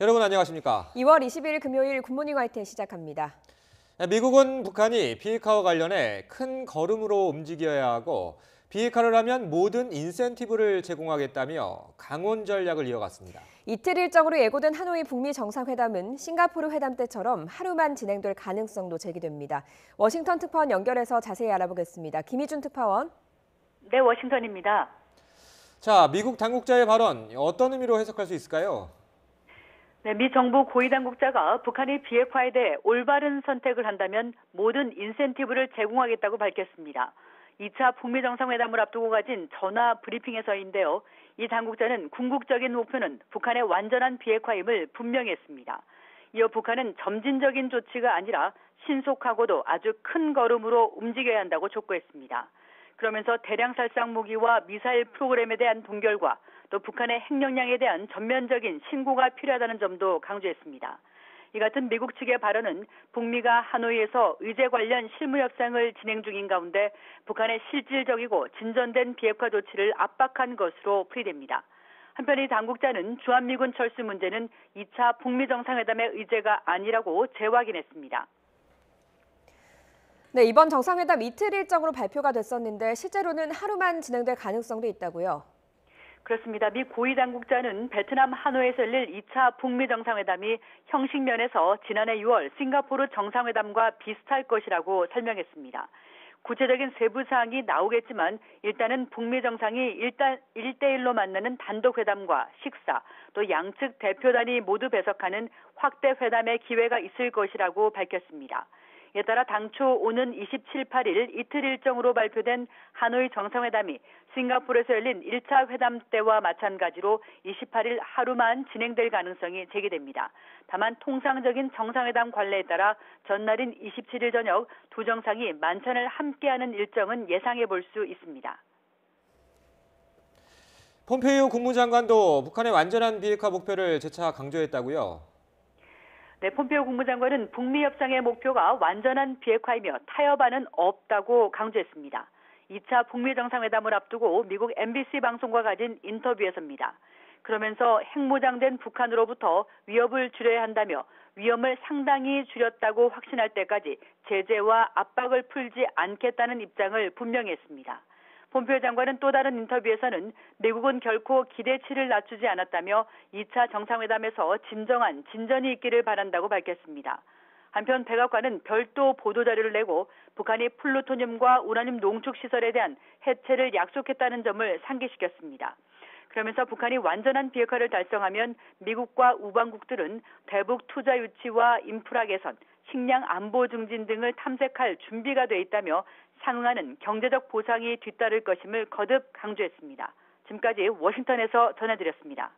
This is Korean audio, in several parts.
여러분 안녕하십니까? 2월 20일 금요일 굿모닝 화이트 시작합니다. 미국은 북한이 비핵화와 관련해 큰 걸음으로 움직여야 하고 비핵화를 하면 모든 인센티브를 제공하겠다며 강원 전략을 이어갔습니다. 이틀 일정으로 예고된 하노이 북미 정상회담은 싱가포르 회담 때처럼 하루만 진행될 가능성도 제기됩니다. 워싱턴 특파원 연결해서 자세히 알아보겠습니다. 김희준 특파원. 네, 워싱턴입니다. 자, 미국 당국자의 발언 어떤 의미로 해석할 수 있을까요? 네, 미 정부 고위 당국자가 북한이 비핵화에 대해 올바른 선택을 한다면 모든 인센티브를 제공하겠다고 밝혔습니다. 2차 북미 정상회담을 앞두고 가진 전화 브리핑에서인데요. 이 당국자는 궁극적인 목표는 북한의 완전한 비핵화임을 분명히 했습니다. 이어 북한은 점진적인 조치가 아니라 신속하고도 아주 큰 걸음으로 움직여야 한다고 촉구했습니다. 그러면서 대량 살상 무기와 미사일 프로그램에 대한 동결과 또 북한의 핵역량에 대한 전면적인 신고가 필요하다는 점도 강조했습니다. 이 같은 미국 측의 발언은 북미가 하노이에서 의제 관련 실무 협상을 진행 중인 가운데 북한의 실질적이고 진전된 비핵화 조치를 압박한 것으로 풀이됩니다. 한편 이 당국자는 주한미군 철수 문제는 2차 북미 정상회담의 의제가 아니라고 재확인했습니다. 네, 이번 정상회담 이틀 일정으로 발표가 됐었는데 실제로는 하루만 진행될 가능성도 있다고요? 그렇습니다. 미 고위 당국자는 베트남 하노이에서 열릴 2차 북미 정상회담이 형식 면에서 지난해 6월 싱가포르 정상회담과 비슷할 것이라고 설명했습니다. 구체적인 세부 사항이 나오겠지만 일단은 북미 정상이 1대1로 만나는 단독 회담과 식사, 또 양측 대표단이 모두 배석하는 확대 회담의 기회가 있을 것이라고 밝혔습니다. 이에 따라 당초 오는 27, 8일 이틀 일정으로 발표된 하노이 정상회담이 싱가포르에서 열린 1차 회담 때와 마찬가지로 28일 하루만 진행될 가능성이 제기됩니다. 다만 통상적인 정상회담 관례에 따라 전날인 27일 저녁 두 정상이 만찬을 함께하는 일정은 예상해 볼 수 있습니다. 폼페이오 국무장관도 북한의 완전한 비핵화 목표를 재차 강조했다고요? 네, 폼페이오 국무장관은 북미 협상의 목표가 완전한 비핵화이며 타협안은 없다고 강조했습니다. 2차 북미 정상회담을 앞두고 미국 MBC 방송과 가진 인터뷰에서입니다. 그러면서 핵무장된 북한으로부터 위협을 줄여야 한다며 위험을 상당히 줄였다고 확신할 때까지 제재와 압박을 풀지 않겠다는 입장을 분명히 했습니다. 폼페이오 장관은 또 다른 인터뷰에서는 미국은 결코 기대치를 낮추지 않았다며 2차 정상회담에서 진정한 진전이 있기를 바란다고 밝혔습니다. 한편 백악관은 별도 보도자료를 내고 북한이 플루토늄과 우라늄 농축시설에 대한 해체를 약속했다는 점을 상기시켰습니다. 그러면서 북한이 완전한 비핵화를 달성하면 미국과 우방국들은 대북 투자 유치와 인프라 개선, 식량 안보 증진 등을 탐색할 준비가 돼 있다며 상응하는 경제적 보상이 뒤따를 것임을 거듭 강조했습니다. 지금까지 워싱턴에서 전해드렸습니다.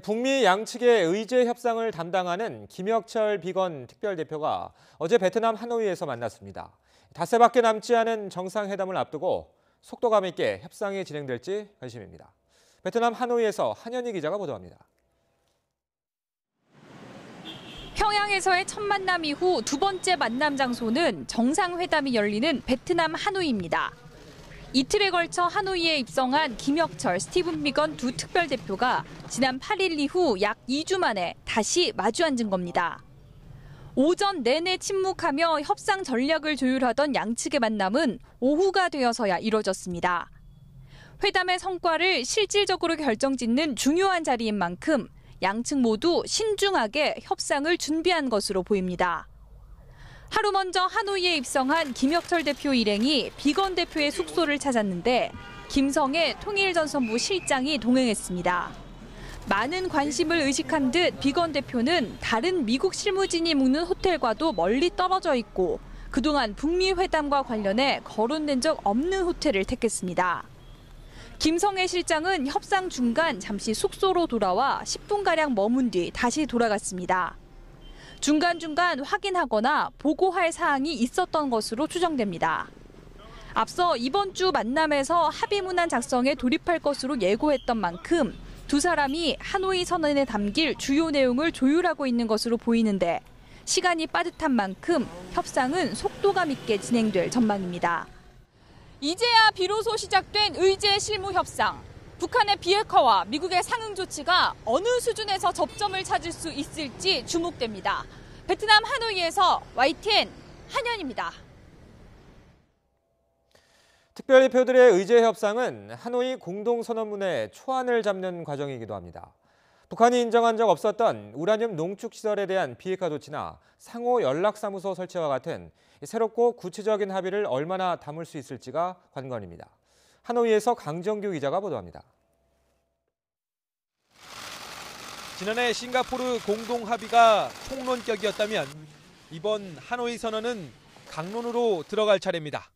북미 양측의 의제 협상을 담당하는 김혁철 비건 특별대표가 어제 베트남 하노이에서 만났습니다. 닷새밖에 남지 않은 정상회담을 앞두고 속도감 있게 협상이 진행될지 관심입니다. 베트남 하노이에서 한현희 기자가 보도합니다. 평양에서의 첫 만남 이후 두 번째 만남 장소는 정상회담이 열리는 베트남 하노이입니다. 이틀에 걸쳐 하노이에 입성한 김혁철, 스티븐 비건 두 특별대표가 지난 8일 이후 약 2주 만에 다시 마주 앉은 겁니다. 오전 내내 침묵하며 협상 전략을 조율하던 양측의 만남은 오후가 되어서야 이뤄졌습니다. 회담의 성과를 실질적으로 결정짓는 중요한 자리인 만큼 양측 모두 신중하게 협상을 준비한 것으로 보입니다. 하루 먼저 하노이에 입성한 김혁철 대표 일행이 비건 대표의 숙소를 찾았는데 김성애 통일전선부 실장이 동행했습니다. 많은 관심을 의식한 듯 비건 대표는 다른 미국 실무진이 묵는 호텔과도 멀리 떨어져 있고 그동안 북미 회담과 관련해 거론된 적 없는 호텔을 택했습니다. 김성애 실장은 협상 중간 잠시 숙소로 돌아와 10분가량 머문 뒤 다시 돌아갔습니다. 중간중간 확인하거나 보고할 사항이 있었던 것으로 추정됩니다. 앞서 이번 주 만남에서 합의문안 작성에 돌입할 것으로 예고했던 만큼 두 사람이 하노이 선언에 담길 주요 내용을 조율하고 있는 것으로 보이는데 시간이 빠듯한 만큼 협상은 속도감 있게 진행될 전망입니다. 이제야 비로소 시작된 의제 실무 협상. 북한의 비핵화와 미국의 상응 조치가 어느 수준에서 접점을 찾을 수 있을지 주목됩니다. 베트남 하노이에서 YTN 한현입니다. 특별대표들의 의제 협상은 하노이 공동선언문의 초안을 잡는 과정이기도 합니다. 북한이 인정한 적 없었던 우라늄 농축 시설에 대한 비핵화 조치나 상호 연락사무소 설치와 같은 새롭고 구체적인 합의를 얼마나 담을 수 있을지가 관건입니다. 하노이에서 강정규 기자가 보도합니다. 지난해 싱가포르 공동 합의가 총론격이었다면 이번 하노이 선언은 강론으로 들어갈 차례입니다.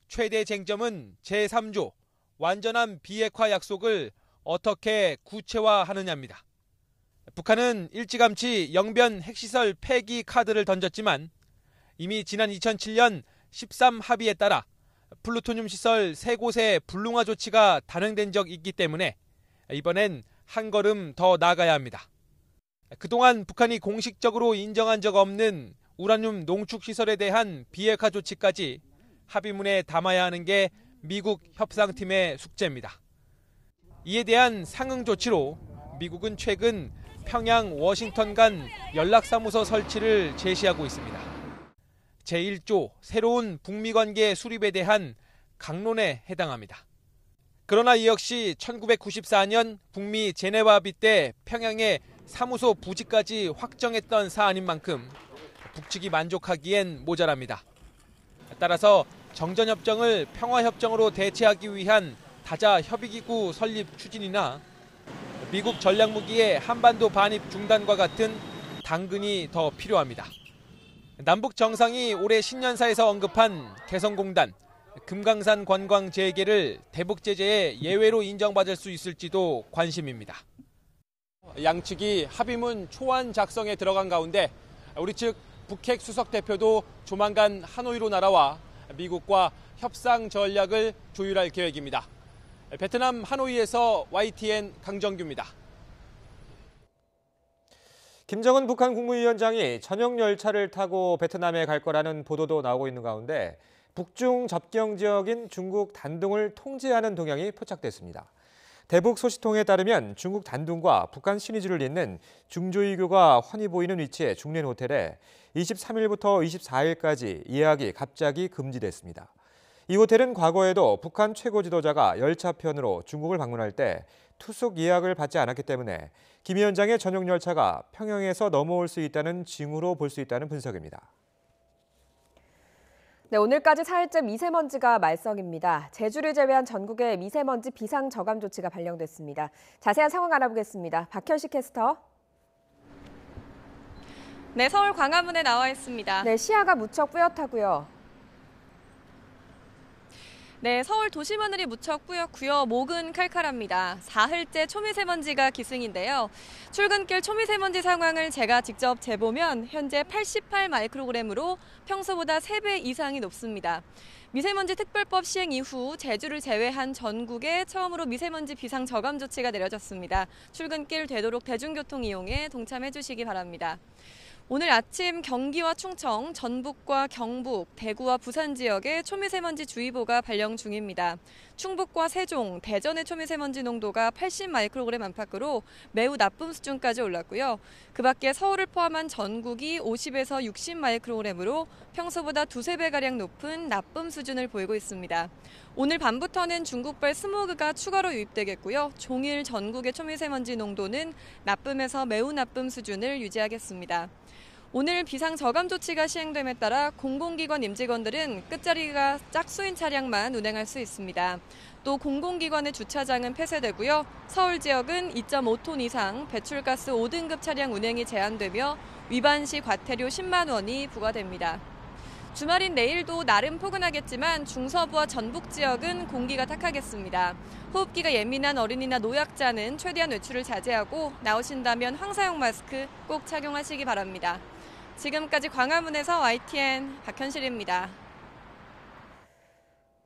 최대 쟁점은 제3조 완전한 비핵화 약속을 어떻게 구체화하느냐입니다. 북한은 일찌감치 영변 핵시설 폐기 카드를 던졌지만 이미 지난 2007년 13합의에 따라 플루토늄 시설 3곳의 불능화 조치가 단행된 적이 있기 때문에 이번엔 한 걸음 더 나아가야 합니다. 그동안 북한이 공식적으로 인정한 적 없는 우라늄 농축 시설에 대한 비핵화 조치까지 합의문에 담아야 하는 게 미국 협상팀의 숙제입니다. 이에 대한 상응 조치로 미국은 최근 평양, 워싱턴 간 연락사무소 설치를 제시하고 있습니다. 제1조 새로운 북미 관계 수립에 대한 강론에 해당합니다. 그러나 이 역시 1994년 북미 제네바 합의 때 평양에 사무소 부지까지 확정했던 사안인 만큼 북측이 만족하기엔 모자랍니다. 따라서 정전협정을 평화협정으로 대체하기 위한 다자 협의기구 설립 추진이나 미국 전략무기의 한반도 반입 중단과 같은 당근이 더 필요합니다. 남북 정상이 올해 신년사에서 언급한 개성공단, 금강산 관광 재개를 대북 제재의 예외로 인정받을 수 있을지도 관심입니다. 양측이 합의문 초안 작성에 들어간 가운데 우리 측 북핵 수석 대표도 조만간 하노이로 날아와 미국과 협상 전략을 조율할 계획입니다. 베트남 하노이에서 YTN 강정규입니다. 김정은 북한 국무위원장이 전용 열차를 타고 베트남에 갈 거라는 보도도 나오고 있는 가운데 북중 접경 지역인 중국 단둥을 통제하는 동향이 포착됐습니다. 대북 소식통에 따르면 중국 단둥과 북한 신의주를 잇는 중조이교가 훤히 보이는 위치의 중련 호텔에 23일부터 24일까지 예약이 갑자기 금지됐습니다. 이 호텔은 과거에도 북한 최고 지도자가 열차편으로 중국을 방문할 때 투숙 예약을 받지 않았기 때문에 김 위원장의 전용 열차가 평양에서 넘어올 수 있다는 징후로 볼 수 있다는 분석입니다. 네, 오늘까지 4일째 미세먼지가 말썽입니다. 제주를 제외한 전국에 미세먼지 비상 저감 조치가 발령됐습니다. 자세한 상황 알아보겠습니다. 박현식 캐스터. 네, 서울 광화문에 나와 있습니다. 네, 시야가 무척 뿌옇다고요. 네, 서울 도심 하늘이 무척 뿌옇고요. 목은 칼칼합니다. 사흘째 초미세먼지가 기승인데요. 출근길 초미세먼지 상황을 제가 직접 재보면 현재 88 마이크로그램으로 평소보다 3배 이상이 높습니다. 미세먼지 특별법 시행 이후 제주를 제외한 전국에 처음으로 미세먼지 비상 저감 조치가 내려졌습니다. 출근길 되도록 대중교통 이용에 동참해 주시기 바랍니다. 오늘 아침 경기와 충청, 전북과 경북, 대구와 부산 지역에 초미세먼지 주의보가 발령 중입니다. 충북과 세종, 대전의 초미세먼지 농도가 80 마이크로그램 안팎으로 매우 나쁨 수준까지 올랐고요. 그 밖에 서울을 포함한 전국이 50에서 60 마이크로그램으로 평소보다 2~3배가량 높은 나쁨 수준을 보이고 있습니다. 오늘 밤부터는 중국발 스모그가 추가로 유입되겠고요. 종일 전국의 초미세먼지 농도는 나쁨에서 매우 나쁨 수준을 유지하겠습니다. 오늘 비상 저감 조치가 시행됨에 따라 공공기관 임직원들은 끝자리가 짝수인 차량만 운행할 수 있습니다. 또 공공기관의 주차장은 폐쇄되고요. 서울 지역은 2.5톤 이상 배출가스 5등급 차량 운행이 제한되며 위반 시 과태료 10만 원이 부과됩니다. 주말인 내일도 나름 포근하겠지만 중서부와 전북 지역은 공기가 탁하겠습니다. 호흡기가 예민한 어린이나 노약자는 최대한 외출을 자제하고 나오신다면 황사용 마스크 꼭 착용하시기 바랍니다. 지금까지 광화문에서 YTN 박현실입니다.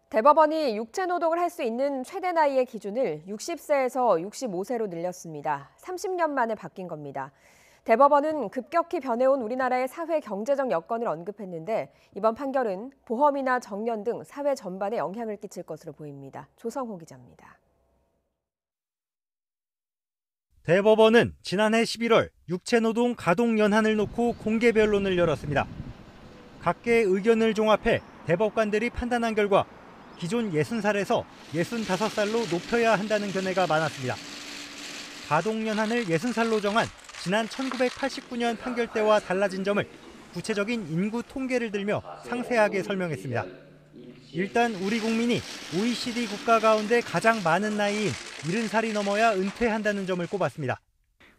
대법원이 육체 노동을 할 수 있는 최대 나이의 기준을 60세에서 65세로 늘렸습니다. 30년 만에 바뀐 겁니다. 대법원은 급격히 변해온 우리나라의 사회 경제적 여건을 언급했는데 이번 판결은 보험이나 정년 등 사회 전반에 영향을 끼칠 것으로 보입니다. 조성호 기자입니다. 대법원은 지난해 11월 육체노동 가동 연한을 놓고 공개 변론을 열었습니다. 각계의 의견을 종합해 대법관들이 판단한 결과 기존 60살에서 65살로 높여야 한다는 견해가 많았습니다. 가동 연한을 60살로 정한 지난 1989년 판결대와 달라진 점을 구체적인 인구 통계를 들며 상세하게 설명했습니다. 일단 우리 국민이 OECD 국가 가운데 가장 많은 나이인 70살이 넘어야 은퇴한다는 점을 꼽았습니다.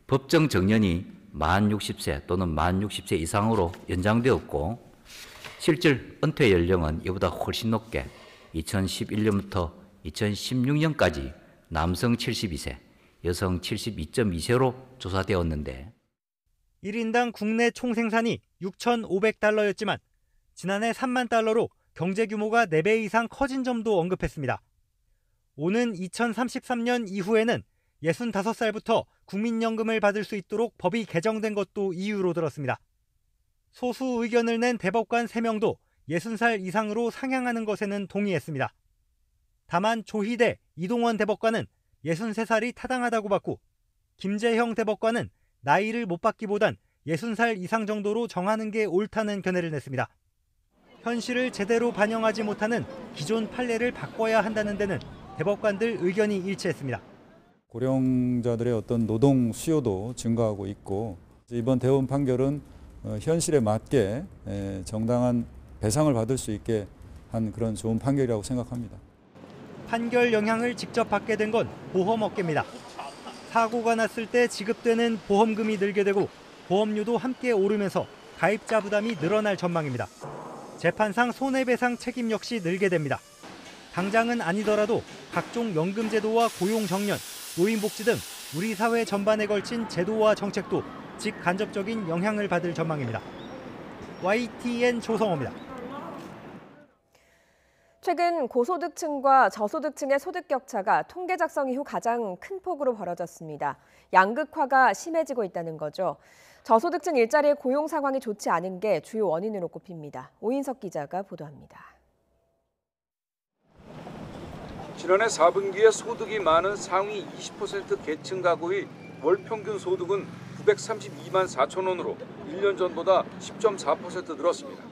법정 정년이 만 60세 또는 만 60세 이상으로 연장되었고 실질 은퇴 연령은 이보다 훨씬 높게 2011년부터 2016년까지 남성 72세, 여성 72.2세로 조사되었는데 1인당 국내 총생산이 6,500달러였지만 지난해 3만 달러로 경제 규모가 4배 이상 커진 점도 언급했습니다. 오는 2033년 이후에는 65살부터 국민연금을 받을 수 있도록 법이 개정된 것도 이유로 들었습니다. 소수 의견을 낸 대법관 3명도 60살 이상으로 상향하는 것에는 동의했습니다. 다만 조희대, 이동원 대법관은 63살이 타당하다고 봤고 김재형 대법관은 나이를 못 받기보단 60살 이상 정도로 정하는 게 옳다는 견해를 냈습니다. 현실을 제대로 반영하지 못하는 기존 판례를 바꿔야 한다는 데는 대법관들 의견이 일치했습니다. 고령자들의 어떤 노동 수요도 증가하고 있고 이번 대법원 판결은 현실에 맞게 정당한 배상을 받을 수 있게 한 그런 좋은 판결이라고 생각합니다. 판결 영향을 직접 받게 된 건 보험업계입니다. 사고가 났을 때 지급되는 보험금이 늘게 되고 보험료도 함께 오르면서 가입자 부담이 늘어날 전망입니다. 재판상 손해배상 책임 역시 늘게 됩니다. 당장은 아니더라도 각종 연금제도와 고용정년, 노인복지 등 우리 사회 전반에 걸친 제도와 정책도 직간접적인 영향을 받을 전망입니다. YTN 조성호입니다. 최근 고소득층과 저소득층의 소득 격차가 통계 작성 이후 가장 큰 폭으로 벌어졌습니다. 양극화가 심해지고 있다는 거죠. 저소득층 일자리의 고용 상황이 좋지 않은 게 주요 원인으로 꼽힙니다. 오인석 기자가 보도합니다. 지난해 4분기에 소득이 많은 상위 20% 계층 가구의 월 평균 소득은 932만 4천 원으로 1년 전보다 10.4% 늘었습니다.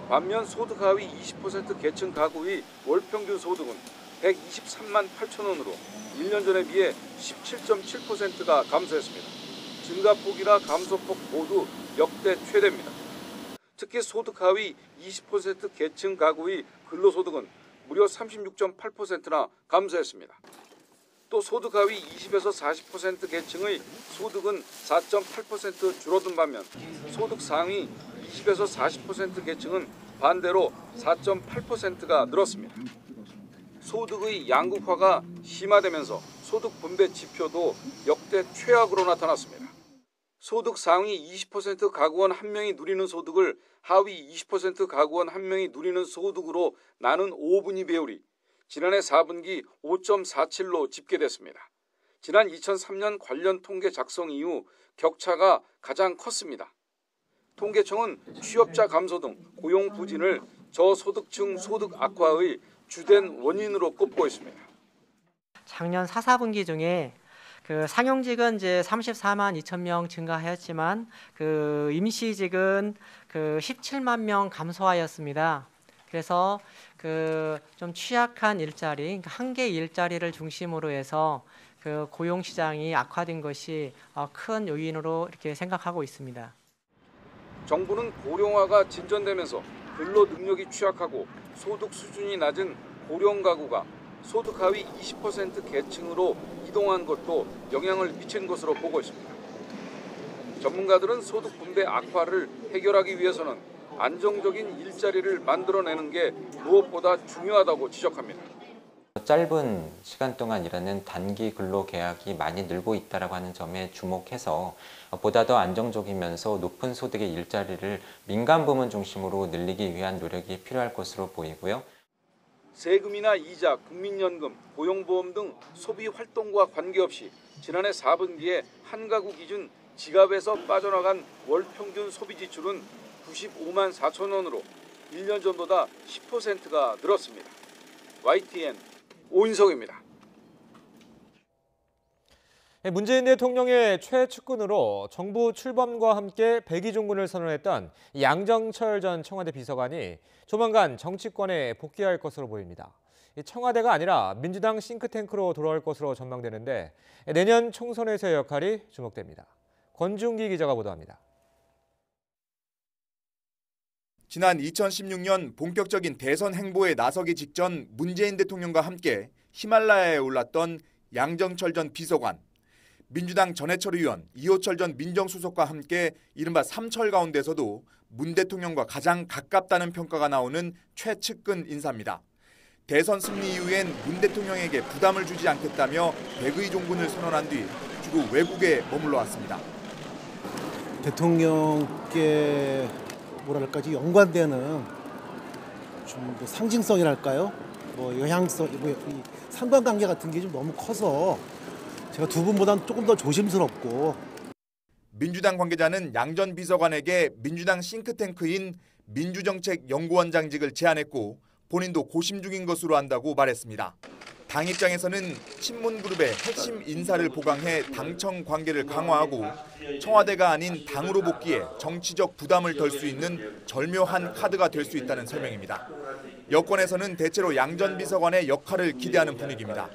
반면 소득 하위 20% 계층 가구의 월 평균 소득은 123만 8천 원으로 1년 전에 비해 17.7%가 감소했습니다. 증가폭이나 감소폭 모두 역대 최대입니다. 특히 소득 하위 20% 계층 가구의 근로소득은 무려 36.8%나 감소했습니다. 또 소득 하위 20에서 40% 계층의 소득은 4.8% 줄어든 반면 소득 상위 20에서 40% 계층은 반대로 4.8%가 늘었습니다. 소득의 양극화가 심화되면서 소득 분배 지표도 역대 최악으로 나타났습니다. 소득 상위 20% 가구원 1명이 누리는 소득을 하위 20% 가구원 1명이 누리는 소득으로 나눈 5분위 배율이 지난해 4분기 5.47로 집계됐습니다. 지난 2003년 관련 통계 작성 이후 격차가 가장 컸습니다. 통계청은 취업자 감소 등 고용 부진을 저소득층 소득 악화의 주된 원인으로 꼽고 있습니다. 작년 4, 4분기 중에 상용직은 이제 34만 2천 명 증가하였지만 임시직은 17만 명 감소하였습니다. 그래서 좀 취약한 일자리, 한 개 일자리를 중심으로 해서 고용 시장이 악화된 것이 큰 요인으로 이렇게 생각하고 있습니다. 정부는 고령화가 진전되면서 근로 능력이 취약하고 소득 수준이 낮은 고령 가구가 소득 하위 20% 계층으로 이동한 것도 영향을 미친 것으로 보고 있습니다. 전문가들은 소득 분배 악화를 해결하기 위해서는 안정적인 일자리를 만들어내는 게 무엇보다 중요하다고 지적합니다. 짧은 시간 동안 일하는 단기 근로 계약이 많이 늘고 있다고 하는 점에 주목해서 보다 더 안정적이면서 높은 소득의 일자리를 민간 부문 중심으로 늘리기 위한 노력이 필요할 것으로 보이고요. 세금이나 이자, 국민연금, 고용보험 등 소비 활동과 관계없이 지난해 4분기에 한 가구 기준 지갑에서 빠져나간 월 평균 소비 지출은 95만 4천 원으로 1년 전보다 10%가 늘었습니다. YTN 오인석입니다. 문재인 대통령의 최측근으로 정부 출범과 함께 백의종군을 선언했던 양정철 전 청와대 비서관이 조만간 정치권에 복귀할 것으로 보입니다. 청와대가 아니라 민주당 싱크탱크로 돌아올 것으로 전망되는데 내년 총선에서의 역할이 주목됩니다. 권중기 기자가 보도합니다. 지난 2016년 본격적인 대선 행보에 나서기 직전 문재인 대통령과 함께 히말라야에 올랐던 양정철 전 비서관, 민주당 전해철 의원, 이호철 전 민정수석과 함께 이른바 삼철 가운데서도 문 대통령과 가장 가깝다는 평가가 나오는 최측근 인사입니다. 대선 승리 이후엔 문 대통령에게 부담을 주지 않겠다며 백의종군을 선언한 뒤 주로 외국에 머물러 왔습니다. 대통령께 뭐랄까 연관되는 좀 상징성이랄까요? 영향성, 상관관계 같은 게 좀 너무 커서 제가 두 분보다는 조금 더 조심스럽고. 민주당 관계자는 양 전 비서관에게 민주당 싱크탱크인 민주정책연구원장직을 제안했고 본인도 고심 중인 것으로 안다고 말했습니다. 당 입장에서는 친문그룹의 핵심 인사를 보강해 당청 관계를 강화하고 청와대가 아닌 당으로 복귀해 정치적 부담을 덜 수 있는 절묘한 카드가 될 수 있다는 설명입니다. 여권에서는 대체로 양 전 비서관의 역할을 기대하는 분위기입니다.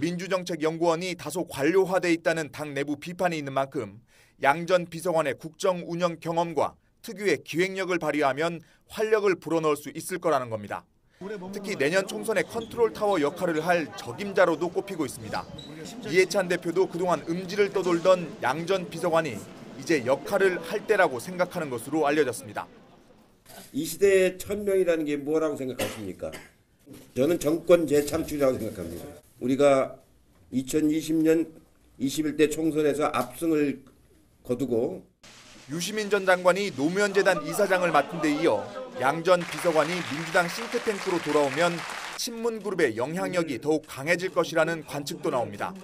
민주정책연구원이 다소 관료화돼 있다는 당 내부 비판이 있는 만큼 양 전 비서관의 국정 운영 경험과 특유의 기획력을 발휘하면 활력을 불어넣을 수 있을 거라는 겁니다. 특히 내년 총선의 컨트롤 타워 역할을 할 적임자로도 꼽히고 있습니다. 이해찬 대표도 그동안 음지를 떠돌던 양 전 비서관이 이제 역할을 할 때라고 생각하는 것으로 알려졌습니다. 이 시대의 천명이라는 게 뭐라고 생각하십니까? 저는 정권 재창출이라고 생각합니다. 우리가 2020년 21대 총선에서 압승을 거두고 유시민 전 장관이 노무현재단 이사장을 맡은 데 이어 양 전 비서관이 민주당 싱크탱크로 돌아오면 친문그룹의 영향력이 더욱 강해질 것이라는 관측도 나옵니다.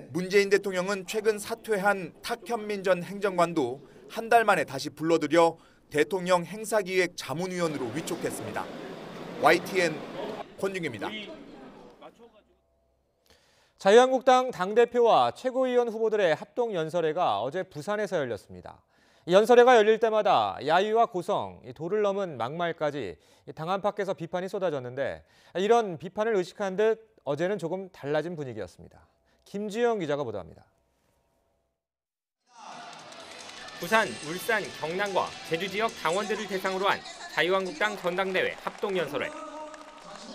문재인 대통령은 최근 사퇴한 탁현민 전 행정관도 한 달 만에 다시 불러들여 대통령 행사기획 자문위원으로 위촉했습니다. YTN 권중기입니다. 자유한국당 당대표와 최고위원 후보들의 합동연설회가 어제 부산에서 열렸습니다. 연설회가 열릴 때마다 야유와 고성, 도를 넘은 막말까지 당 안팎에서 비판이 쏟아졌는데 이런 비판을 의식한 듯 어제는 조금 달라진 분위기였습니다. 김지영 기자가 보도합니다. 부산, 울산, 경남과 제주 지역 당원들을 대상으로 한 자유한국당 전당대회 합동연설회.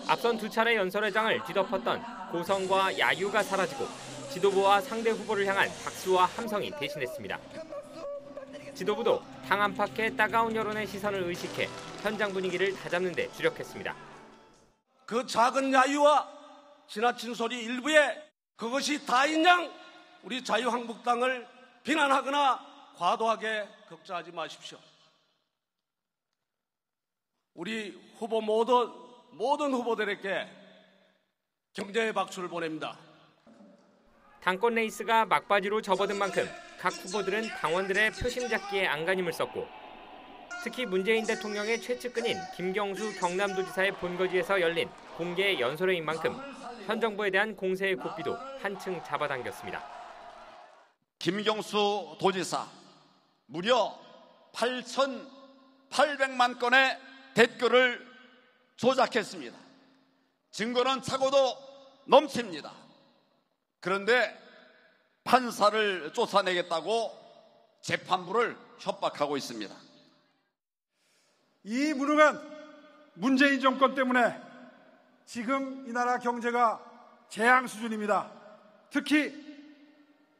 앞선 두 차례 연설회장을 뒤덮었던 고성과 야유가 사라지고 지도부와 상대 후보를 향한 박수와 함성이 대신했습니다. 지도부도 당 안팎의 따가운 여론의 시선을 의식해 현장 분위기를 다잡는 데 주력했습니다. 그 작은 야유와 지나친 소리 일부에 그것이 다인 양 우리 자유한국당을 비난하거나 과도하게 걱정하지 마십시오. 우리 후보 모든 후보들에게 격려의 박수를 보냅니다. 당권 레이스가 막바지로 접어든 만큼 각 후보들은 당원들의 표심 잡기에 안간힘을 썼고 특히 문재인 대통령의 최측근인 김경수 경남도지사의 본거지에서 열린 공개 연설회인 만큼 현 정부에 대한 공세의 고삐도 한층 잡아당겼습니다. 김경수 도지사 무려 8,800만 건의 댓글을 조작했습니다. 증거는 차고도 넘칩니다. 그런데 판사를 쫓아내겠다고 재판부를 협박하고 있습니다. 이 무능한 문재인 정권 때문에 지금 이 나라 경제가 재앙 수준입니다. 특히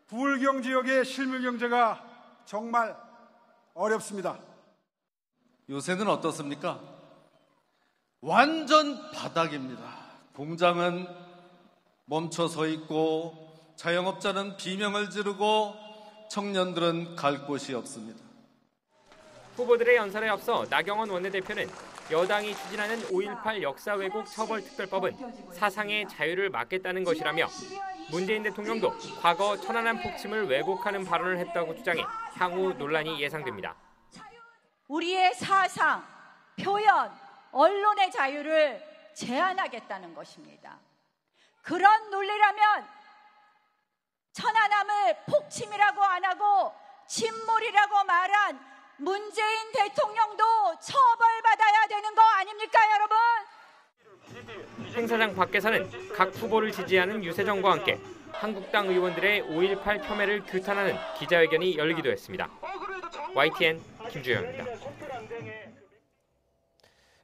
부울경 지역의 실물 경제가 정말 어렵습니다. 요새는 어떻습니까? 완전 바닥입니다. 공장은 멈춰 서 있고 자영업자는 비명을 지르고 청년들은 갈 곳이 없습니다. 후보들의 연설에 앞서 나경원 원내대표는 여당이 추진하는 5.18 역사 왜곡 처벌 특별법은 사상의 자유를 막겠다는 것이라며 문재인 대통령도 과거 천안함 폭침을 왜곡하는 발언을 했다고 주장해 향후 논란이 예상됩니다. 우리의 사상, 표현, 언론의 자유를 제한하겠다는 것입니다. 그런 논리라면 천안함을 폭침이라고 안 하고 침몰이라고 말한 문재인 대통령도 처벌받아야 되는 거 아닙니까, 여러분? 행사장 밖에서는 각 후보를 지지하는 유세정과 함께 한국당 의원들의 5.18 폄훼를 규탄하는 기자회견이 열리기도 했습니다. YTN 김주영입니다.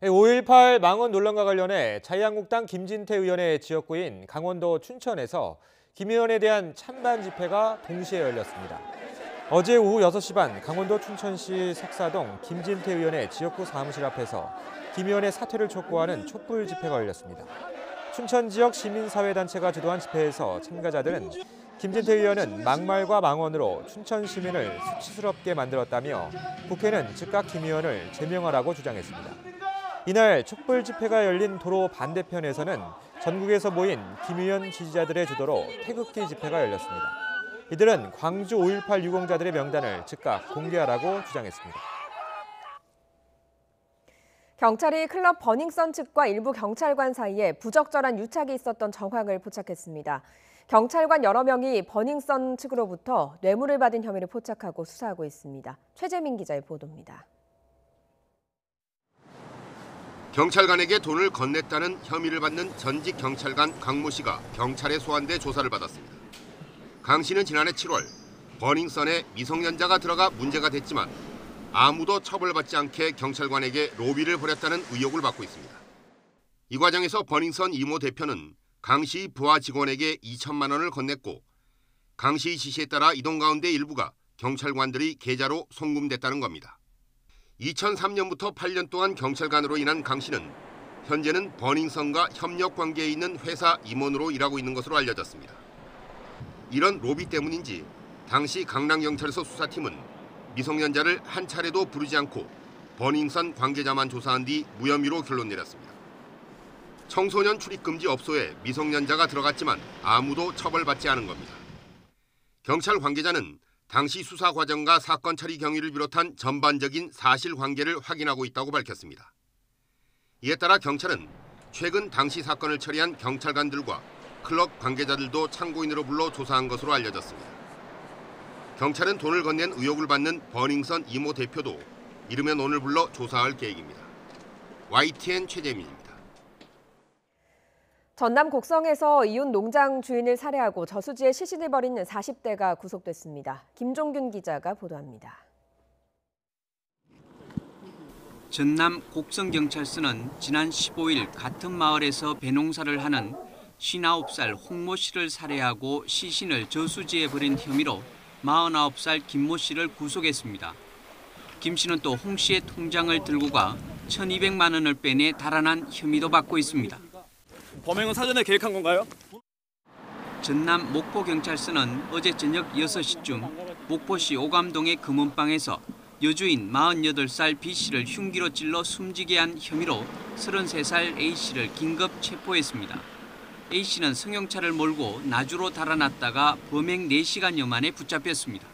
5.18 망언 논란과 관련해 자유한국당 김진태 의원의 지역구인 강원도 춘천에서 김 의원에 대한 찬반 집회가 동시에 열렸습니다. 어제 오후 6시 반 강원도 춘천시 석사동 김진태 의원의 지역구 사무실 앞에서 김 의원의 사퇴를 촉구하는 촛불 집회가 열렸습니다. 춘천 지역 시민사회단체가 주도한 집회에서 참가자들은 김진태 의원은 막말과 망언으로 춘천 시민을 수치스럽게 만들었다며 국회는 즉각 김 의원을 제명하라고 주장했습니다. 이날 촛불 집회가 열린 도로 반대편에서는 전국에서 모인 김 의원 지지자들의 주도로 태극기 집회가 열렸습니다. 이들은 광주 5.18 유공자들의 명단을 즉각 공개하라고 주장했습니다. 경찰이 클럽 버닝썬 측과 일부 경찰관 사이에 부적절한 유착이 있었던 정황을 포착했습니다. 경찰관 여러 명이 버닝썬 측으로부터 뇌물을 받은 혐의를 포착하고 수사하고 있습니다. 최재민 기자의 보도입니다. 경찰관에게 돈을 건넸다는 혐의를 받는 전직 경찰관 강모 씨가 경찰에 소환돼 조사를 받았습니다. 강 씨는 지난해 7월 버닝썬에 미성년자가 들어가 문제가 됐지만 아무도 처벌받지 않게 경찰관에게 로비를 벌였다는 의혹을 받고 있습니다. 이 과정에서 버닝썬 이모 대표는 강 씨 부하 직원에게 2천만 원을 건넸고 강 씨의 지시에 따라 이 돈 가운데 일부가 경찰관들이 계좌로 송금됐다는 겁니다. 2003년부터 8년 동안 경찰관으로 일한 강 씨는 현재는 버닝썬과 협력 관계에 있는 회사 임원으로 일하고 있는 것으로 알려졌습니다. 이런 로비 때문인지 당시 강남경찰서 수사팀은 미성년자를 한 차례도 부르지 않고 버닝썬 관계자만 조사한 뒤 무혐의로 결론 내렸습니다. 청소년 출입금지 업소에 미성년자가 들어갔지만 아무도 처벌받지 않은 겁니다. 경찰 관계자는 당시 수사 과정과 사건 처리 경위를 비롯한 전반적인 사실관계를 확인하고 있다고 밝혔습니다. 이에 따라 경찰은 최근 당시 사건을 처리한 경찰관들과 클럽 관계자들도 참고인으로 불러 조사한 것으로 알려졌습니다. 경찰은 돈을 건넨 의혹을 받는 버닝썬 이모 대표도 이르면 오늘 불러 조사할 계획입니다. YTN 최재민입니다. 전남 곡성에서 이웃 농장 주인을 살해하고 저수지에 시신을 버린 40대가 구속됐습니다. 김종균 기자가 보도합니다. 전남 곡성경찰서는 지난 15일 같은 마을에서 배농사를 하는 59살 홍모 씨를 살해하고 시신을 저수지에 버린 혐의로 49살 김모 씨를 구속했습니다. 김 씨는 또 홍 씨의 통장을 들고 가 1,200만 원을 빼내 달아난 혐의도 받고 있습니다. 범행은 사전에 계획한 건가요? 전남 목포경찰서는 어제 저녁 6시쯤 목포시 오감동의 금은방에서 여주인 48살 B씨를 흉기로 찔러 숨지게 한 혐의로 33살 A씨를 긴급 체포했습니다. A씨는 승용차를 몰고 나주로 달아났다가 범행 4시간여 만에 붙잡혔습니다.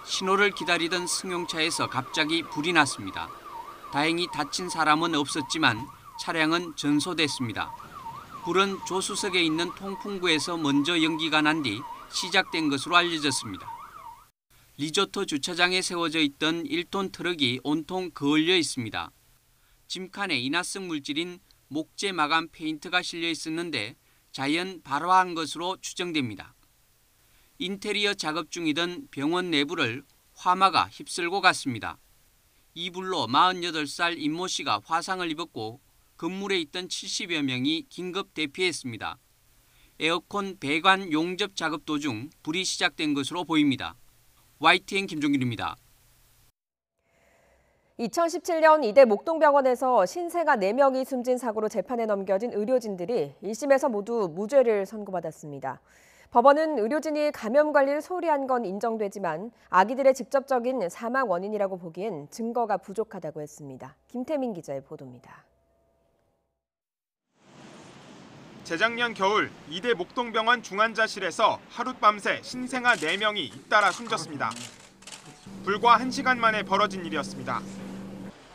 신호를 기다리던 승용차에서 갑자기 불이 났습니다. 다행히 다친 사람은 없었지만 차량은 전소됐습니다. 불은 조수석에 있는 통풍구에서 먼저 연기가 난 뒤 시작된 것으로 알려졌습니다. 리조트 주차장에 세워져 있던 1톤 트럭이 온통 그을려 있습니다. 짐칸에 인화성 물질인 목재 마감 페인트가 실려 있었는데 자연 발화한 것으로 추정됩니다. 인테리어 작업 중이던 병원 내부를 화마가 휩쓸고 갔습니다. 이 불로 48살 임모 씨가 화상을 입었고 건물에 있던 70여 명이 긴급 대피했습니다. 에어컨 배관 용접 작업 도중 불이 시작된 것으로 보입니다. YTN 김종균입니다. 2017년 이대 목동병원에서 신생아 4명이 숨진 사고로 재판에 넘겨진 의료진들이 1심에서 모두 무죄를 선고받았습니다. 법원은 의료진이 감염 관리를 소홀히 한 건 인정되지만 아기들의 직접적인 사망 원인이라고 보기엔 증거가 부족하다고 했습니다. 김태민 기자의 보도입니다. 재작년 겨울 이대 목동병원 중환자실에서 하룻밤새 신생아 4명이 잇따라 숨졌습니다. 불과 1시간 만에 벌어진 일이었습니다.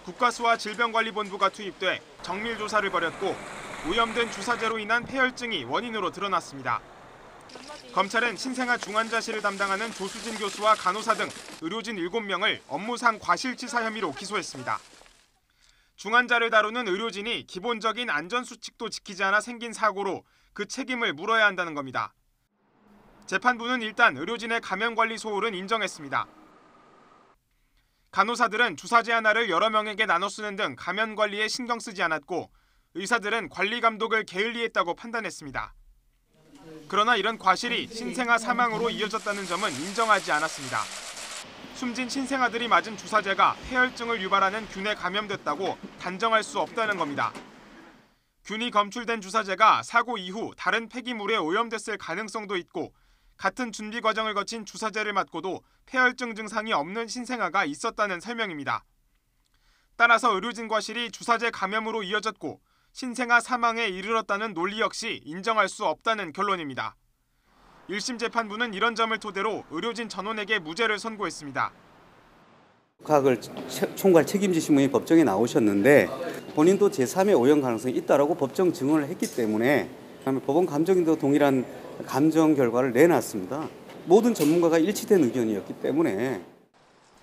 국가수와 질병관리본부가 투입돼 정밀 조사를 벌였고 오염된 주사제로 인한 폐혈증이 원인으로 드러났습니다. 검찰은 신생아 중환자실을 담당하는 조수진 교수와 간호사 등 의료진 7명을 업무상 과실치사 혐의로 기소했습니다. 중환자를 다루는 의료진이 기본적인 안전수칙도 지키지 않아 생긴 사고로 그 책임을 물어야 한다는 겁니다. 재판부는 일단 의료진의 감염관리 소홀은 인정했습니다. 간호사들은 주사제 하나를 여러 명에게 나눠 쓰는 등 감염관리에 신경 쓰지 않았고 의사들은 관리 감독을 게을리했다고 판단했습니다. 그러나 이런 과실이 신생아 사망으로 이어졌다는 점은 인정하지 않았습니다. 숨진 신생아들이 맞은 주사제가 폐혈증을 유발하는 균에 감염됐다고 단정할 수 없다는 겁니다. 균이 검출된 주사제가 사고 이후 다른 폐기물에 오염됐을 가능성도 있고 같은 준비 과정을 거친 주사제를 맞고도 폐혈증 증상이 없는 신생아가 있었다는 설명입니다. 따라서 의료진 과실이 주사제 감염으로 이어졌고 신생아 사망에 이르렀다는 논리 역시 인정할 수 없다는 결론입니다. 1심 재판부는 이런 점을 토대로 의료진 전원에게 무죄를 선고했습니다. 각을 총괄 책임지신 분이 법정에 나오셨는데 본인도 제3의 오염 가능성이 있다라고 법정 증언을 했기 때문에 법원 감정인도 동일한 감정 결과를 내놨습니다. 모든 전문가가 일치된 의견이었기 때문에.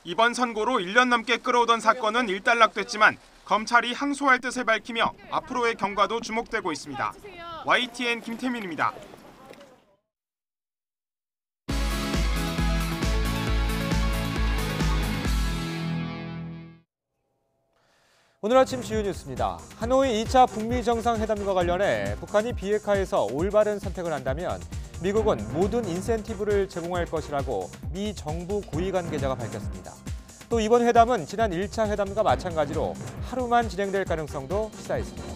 이번 선고로 1년 넘게 끌어오던 사건은 일단락됐지만 검찰이 항소할 뜻을 밝히며 앞으로의 경과도 주목되고 있습니다. YTN 김태민입니다. 오늘 아침 주요 뉴스입니다. 하노이 2차 북미 정상회담과 관련해 북한이 비핵화에서 올바른 선택을 한다면 미국은 모든 인센티브를 제공할 것이라고 미 정부 고위 관계자가 밝혔습니다. 또 이번 회담은 지난 1차 회담과 마찬가지로 하루만 진행될 가능성도 시사했습니다.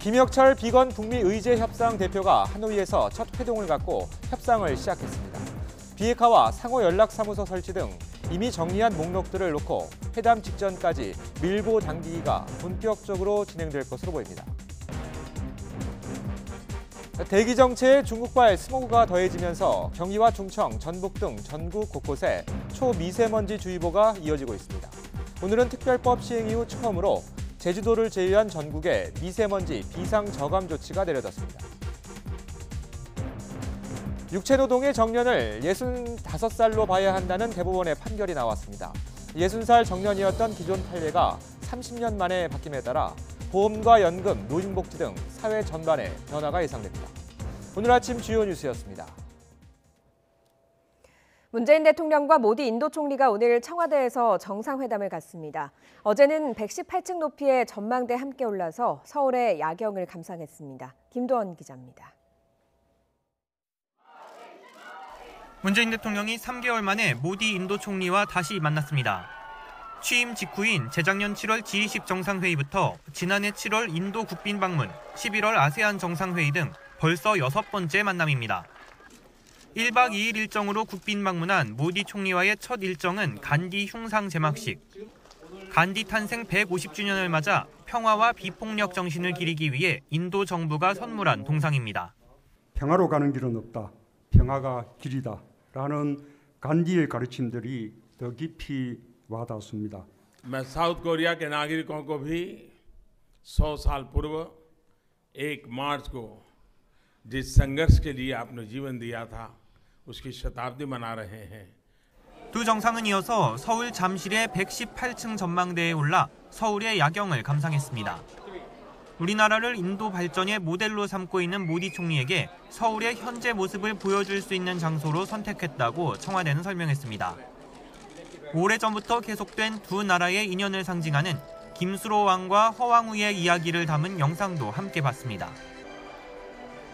김혁철 비건 북미 의제협상 대표가 하노이에서 첫 회동을 갖고 협상을 시작했습니다. 비핵화와 상호 연락사무소 설치 등 이미 정리한 목록들을 놓고 회담 직전까지 밀고 당기기가 본격적으로 진행될 것으로 보입니다. 대기 정체에 중국발 스모그가 더해지면서 경기와 충청, 전북 등 전국 곳곳에 초미세먼지주의보가 이어지고 있습니다. 오늘은 특별법 시행 이후 처음으로 제주도를 제외한 전국에 미세먼지 비상저감 조치가 내려졌습니다. 육체노동의 정년을 65살로 봐야 한다는 대법원의 판결이 나왔습니다. 60살 정년이었던 기존 판례가 30년 만에 바뀜에 따라 보험과 연금, 노인복지 등 사회 전반에 변화가 예상됩니다. 오늘 아침 주요 뉴스였습니다. 문재인 대통령과 모디 인도 총리가 오늘 청와대에서 정상회담을 갖습니다. 어제는 118층 높이의 전망대에 함께 올라서 서울의 야경을 감상했습니다. 김도원 기자입니다. 문재인 대통령이 3개월 만에 모디 인도 총리와 다시 만났습니다. 취임 직후인 재작년 7월 G20 정상회의부터 지난해 7월 인도 국빈 방문, 11월 아세안 정상회의 등 벌써 6번째 만남입니다. 1박 2일 일정으로 국빈 방문한 모디 총리와의 첫 일정은 간디 흉상 제막식. 간디 탄생 150주년을 맞아 평화와 비폭력 정신을 기리기 위해 인도 정부가 선물한 동상입니다. 평화로 가는 길은 없다. 평화가 길이다. 라는 간디의 가르침들이 더 깊이 वादासुमिदा। मैं south Korea के नागरिकों को भी 100 साल पूर्व 1 मार्च को जिस संघर्ष के लिए आपने जीवन दिया था उसकी शताब्दी मना रहे हैं। 두 정상은 이어서 서울 잠실의 118층 전망대에 올라 서울의 야경을 감상했습니다. 우리나라를 인도 발전의 모델로 삼고 있는 모디 총리에게 서울의 현재 모습을 보여줄 수 있는 장소로 선택했다고 청와대는 설명했습니다. 오래전부터 계속된 두 나라의 인연을 상징하는 김수로 왕과 허왕우의 이야기를 담은 영상도 함께 봤습니다.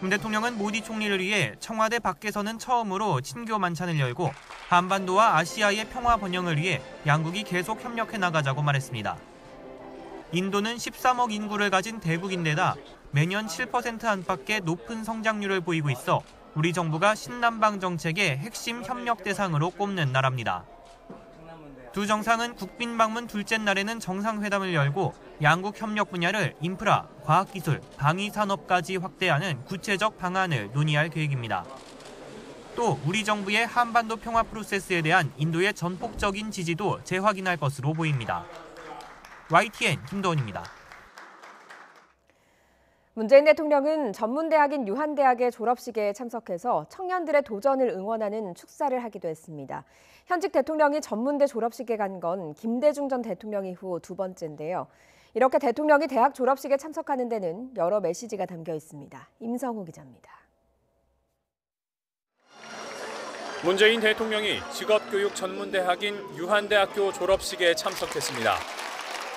문 대통령은 모디 총리를 위해 청와대 밖에서는 처음으로 친교 만찬을 열고 한반도와 아시아의 평화 번영을 위해 양국이 계속 협력해 나가자고 말했습니다. 인도는 13억 인구를 가진 대국인데다 매년 7% 안팎의 높은 성장률을 보이고 있어 우리 정부가 신남방 정책의 핵심 협력 대상으로 꼽는 나라입니다. 두 정상은 국빈 방문 둘째 날에는 정상회담을 열고 양국 협력 분야를 인프라, 과학기술, 방위산업까지 확대하는 구체적 방안을 논의할 계획입니다. 또 우리 정부의 한반도 평화 프로세스에 대한 인도의 전폭적인 지지도 재확인할 것으로 보입니다. YTN 김도원입니다. 문재인 대통령은 전문대학인 유한대학의 졸업식에 참석해서 청년들의 도전을 응원하는 축사를 하기도 했습니다. 현직 대통령이 전문대 졸업식에 간 건 김대중 전 대통령 이후 두 번째인데요. 이렇게 대통령이 대학 졸업식에 참석하는 데는 여러 메시지가 담겨 있습니다. 임성우 기자입니다. 문재인 대통령이 직업교육 전문대학인 유한대학교 졸업식에 참석했습니다.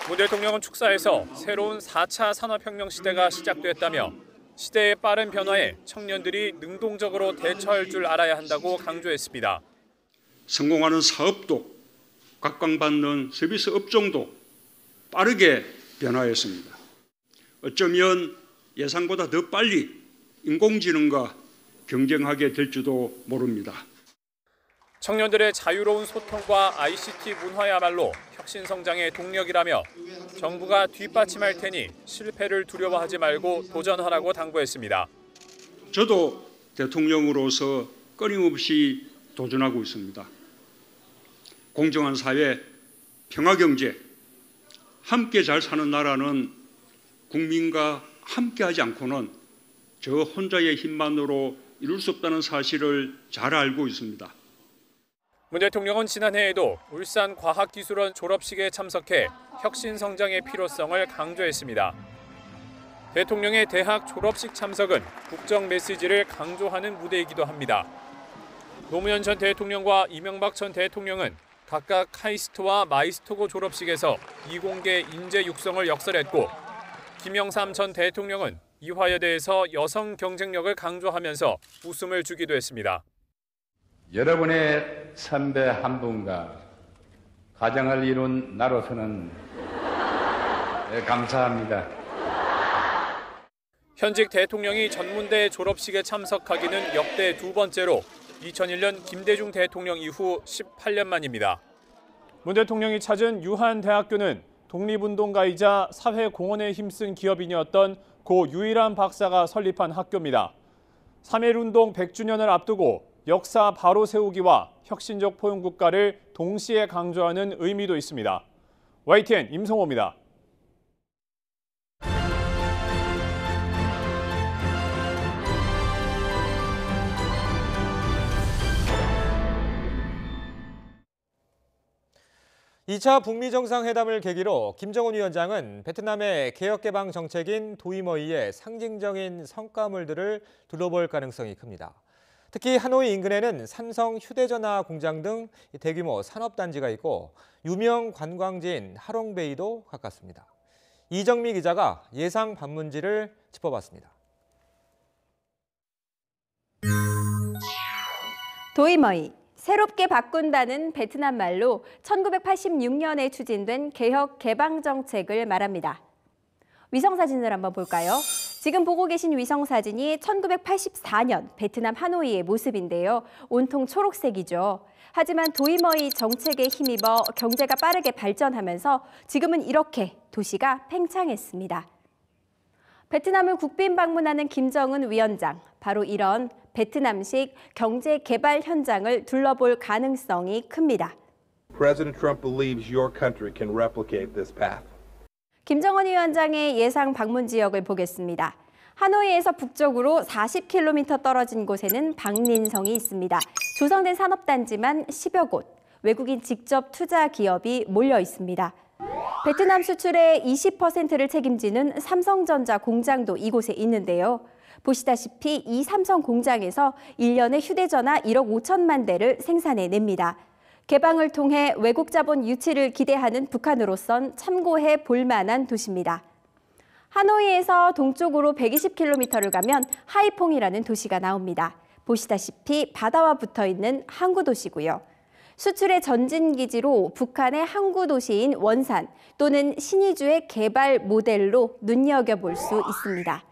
문 대통령은 축사에서 새로운 4차 산업혁명 시대가 시작됐다며 시대의 빠른 변화에 청년들이 능동적으로 대처할 줄 알아야 한다고 강조했습니다. 성공하는 사업도 각광받는 서비스 업종도 빠르게 변화했습니다. 어쩌면 예상보다 더 빨리 인공지능과 경쟁하게 될지도 모릅니다. 청년들의 자유로운 소통과 ICT 문화야말로 혁신 성장의 동력이라며 정부가 뒷받침할 테니 실패를 두려워하지 말고 도전하라고 당부했습니다. 저도 대통령으로서 끊임없이 도전하고 있습니다. 공정한 사회, 평화경제, 함께 잘 사는 나라는 국민과 함께하지 않고는 저 혼자의 힘만으로 이룰 수 없다는 사실을 잘 알고 있습니다. 문 대통령은 지난해에도 울산과학기술원 졸업식에 참석해 혁신 성장의 필요성을 강조했습니다. 대통령의 대학 졸업식 참석은 국정 메시지를 강조하는 무대이기도 합니다. 노무현 전 대통령과 이명박 전 대통령은 각각 카이스트와 마이스터고 졸업식에서 이공계 인재 육성을 역설했고 김영삼 전 대통령은 이화여대에서 여성 경쟁력을 강조하면서 웃음을 주기도 했습니다. 여러분의 선배 한 분과 가정을 이룬 나로서는 감사합니다. 현직 대통령이 전문대 졸업식에 참석하기는 역대 두 번째로 2001년 김대중 대통령 이후 18년 만입니다. 문 대통령이 찾은 유한대학교는 독립운동가이자 사회공헌에 힘쓴 기업인이었던 고 유일한 박사가 설립한 학교입니다. 3.1운동 100주년을 앞두고 역사 바로 세우기와 혁신적 포용국가를 동시에 강조하는 의미도 있습니다. YTN 임성호입니다. (2차) 북미 정상회담을 계기로 김정은 위원장은 베트남의 개혁개방 정책인 도이머이의 상징적인 성과물들을 둘러볼 가능성이 큽니다. 특히 하노이 인근에는 삼성 휴대전화 공장 등 대규모 산업단지가 있고 유명 관광지인 하롱베이도 가깝습니다. 이정미 기자가 예상 방문지를 짚어봤습니다. 도이머이, 새롭게 바꾼다는 베트남 말로 1986년에 추진된 개혁 개방 정책을 말합니다. 위성사진을 한번 볼까요? 지금 보고 계신 위성사진이 1984년 베트남 하노이의 모습인데요. 온통 초록색이죠. 하지만 도이머이 정책에 힘입어 경제가 빠르게 발전하면서 지금은 이렇게 도시가 팽창했습니다. 베트남을 국빈 방문하는 김정은 위원장, 바로 이런 베트남식 경제 개발 현장을 둘러볼 가능성이 큽니다. President Trump believes your country can replicate this path. 김정은 위원장의 예상 방문 지역을 보겠습니다. 하노이에서 북쪽으로 40km 떨어진 곳에는 박린성이 있습니다. 조성된 산업단지만 10여 곳, 외국인 직접 투자 기업이 몰려 있습니다. 베트남 수출의 20%를 책임지는 삼성전자 공장도 이곳에 있는데요. 보시다시피 이 삼성 공장에서 1년에 휴대전화 1억 5천만 대를 생산해냅니다. 개방을 통해 외국 자본 유치를 기대하는 북한으로선 참고해 볼 만한 도시입니다. 하노이에서 동쪽으로 120km를 가면 하이퐁이라는 도시가 나옵니다. 보시다시피 바다와 붙어있는 항구 도시고요. 수출의 전진기지로 북한의 항구 도시인 원산 또는 신의주의 개발 모델로 눈여겨볼 수 있습니다.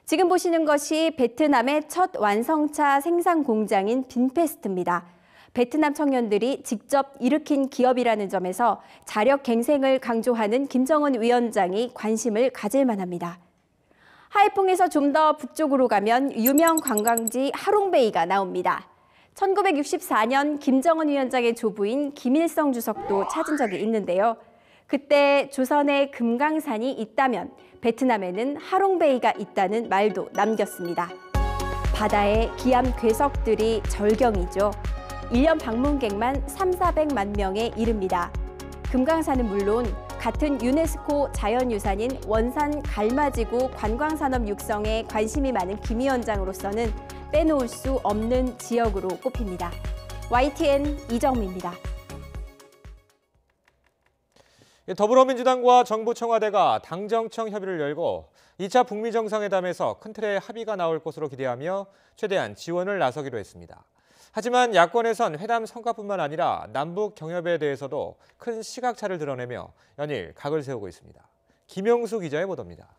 지금 보시는 것이 베트남의 첫 완성차 생산 공장인 빈페스트입니다. 베트남 청년들이 직접 일으킨 기업이라는 점에서 자력 갱생을 강조하는 김정은 위원장이 관심을 가질 만합니다. 하이퐁에서 좀 더 북쪽으로 가면 유명 관광지 하롱베이가 나옵니다. 1964년 김정은 위원장의 조부인 김일성 주석도 찾은 적이 있는데요. 그때 조선에 금강산이 있다면 베트남에는 하롱베이가 있다는 말도 남겼습니다. 바다의 기암 괴석들이 절경이죠. 1년 방문객만 300~400만 명에 이릅니다. 금강산은 물론 같은 유네스코 자연유산인 원산 갈마지구 관광산업 육성에 관심이 많은 김 위원장으로서는 빼놓을 수 없는 지역으로 꼽힙니다. YTN 이정미입니다. 더불어민주당과 정부 청와대가 당정청 협의를 열고 2차 북미 정상회담에서 큰 틀의 합의가 나올 것으로 기대하며 최대한 지원을 나서기로 했습니다. 하지만 야권에선 회담 성과뿐만 아니라 남북 경협에 대해서도 큰 시각차를 드러내며 연일 각을 세우고 있습니다. 김영수 기자의 보도입니다.